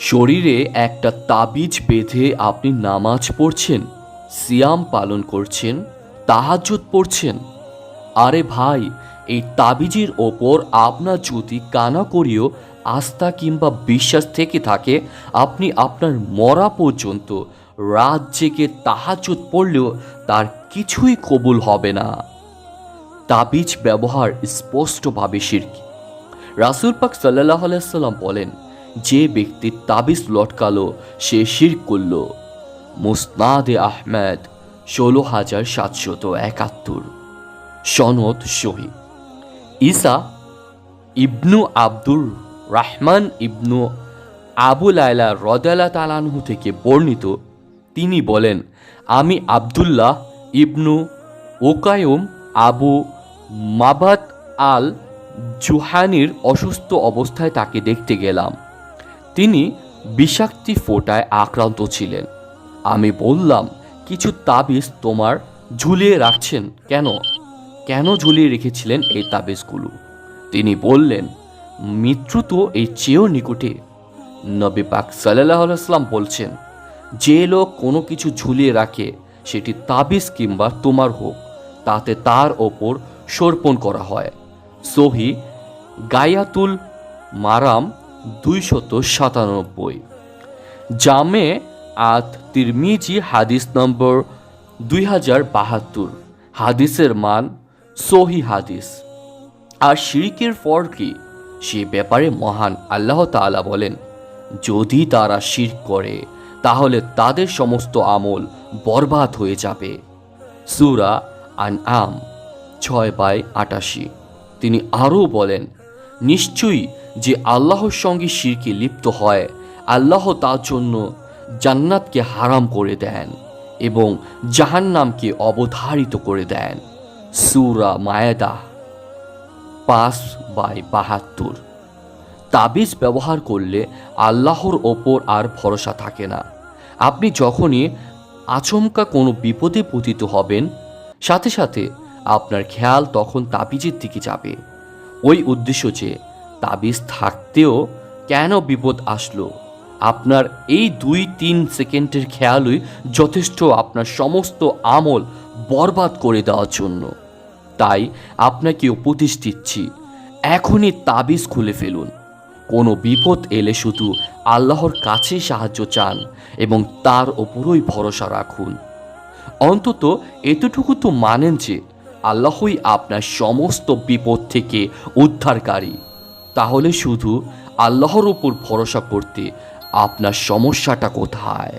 শরীরে একটা তাবিজ বেঁধে আপনি নামাজ পড়ছেন, সিয়াম পালন করছেন, তাহাজ্জুদ পড়ছেন। আরে ভাই, এই তাবিজের ওপর আপনার যদি কানাকড়িও আস্থা কিংবা বিশ্বাস থেকে থাকে, আপনি আপনার মরা পর্যন্ত রাত জেগে তাহাজ্জুদ পড়লেও তার কিছুই কবুল হবে না। তাবিজ ব্যবহার স্পষ্টভাবে শিরকি। রাসূল পাক সাল্লাল্লাহু আলাইহি সাল্লাম বলেন, যে ব্যক্তি তাবিজ লটকালো সে শিরক করল। মুসনাদে আহমেদ ১৬,৭৭১। সনদ সহি। ঈসা ইবনু আব্দুর রাহমান ইবনু আবু লায়লা রাদিয়াল্লাহু তাআলা আনহু থেকে বর্ণিত, তিনি বলেন, আমি আব্দুল্লাহ ইবনু ওকায়ুম আবু মাবাদ আল জুহানির অসুস্থ অবস্থায় তাকে দেখতে গেলাম। তিনি বিষাক্তি ফোঁটায় আক্রান্ত ছিলেন। আমি বললাম, কিছু তাবিজ তোমার ঝুলিয়ে রাখছেন কেন? কেন ঝুলিয়ে রেখেছিলেন এই তাবিজগুলো? তিনি বললেন, মৃত্যু তো এই চেয়েও নিকটে। নবী পাক সাল্লাল্লাহু আলাইহি ওয়াসাল্লাম বলছেন, যে লোক কোনো কিছু ঝুলিয়ে রাখে, সেটি তাবিজ কিংবা তোমার হোক, তাতে তার ওপর সর্পণ করা হয়। সহি গায়াতুল মারাম ২৯৭। জামে আত তিরমিজি হাদিস নম্বর ২০৭২। হাদিসের মান সহি হাদিস। আর শিরকের ফল কি, সে ব্যাপারে মহান আল্লাহ তাআলা বলেন, যদি তারা শিরক করে তাহলে তাদের সমস্ত আমল বরবাদ হয়ে যাবে। সূরা আনআম ৬/৮৮। তিনি আরও বলেন, নিশ্চয়ই যে আল্লাহর সঙ্গে শিরকে লিপ্ত হয়, আল্লাহ তার জন্য জান্নাতকে হারাম করে দেন এবং জাহান্নামকে অবধারিত করে দেন। সূরা মায়েদা ৫/৭২। তাবিজ ব্যবহার করলে আল্লাহর ওপর আর ভরসা থাকে না। আপনি যখনই আচমকা কোনো বিপদে পতিত হবেন, সাথে সাথে আপনার খেয়াল তখন তাবিজের দিকে যাবে। ওই উদ্দেশ্য যে তাবিজ থাকতেও কেন বিপদ আসলো, আপনার এই ২-৩ সেকেন্ডের খেয়ালই যথেষ্ট আপনার সমস্ত আমল বরবাদ করে দেওয়ার জন্য। তাই আপনাকে উপদেশ দিচ্ছি, এখনই তাবিজ খুলে ফেলুন। কোনো বিপদ এলে শুধু আল্লাহর কাছে সাহায্য চান এবং তার ওপরই ভরসা রাখুন। অন্তত এতটুকু তো মানেন যে আল্লাহই আপনার সমস্ত বিপদ থেকে উদ্ধারকারী। তাহলে শুধু আল্লাহর ওপর ভরসা করতে আপনার সমস্যাটা কোথায়?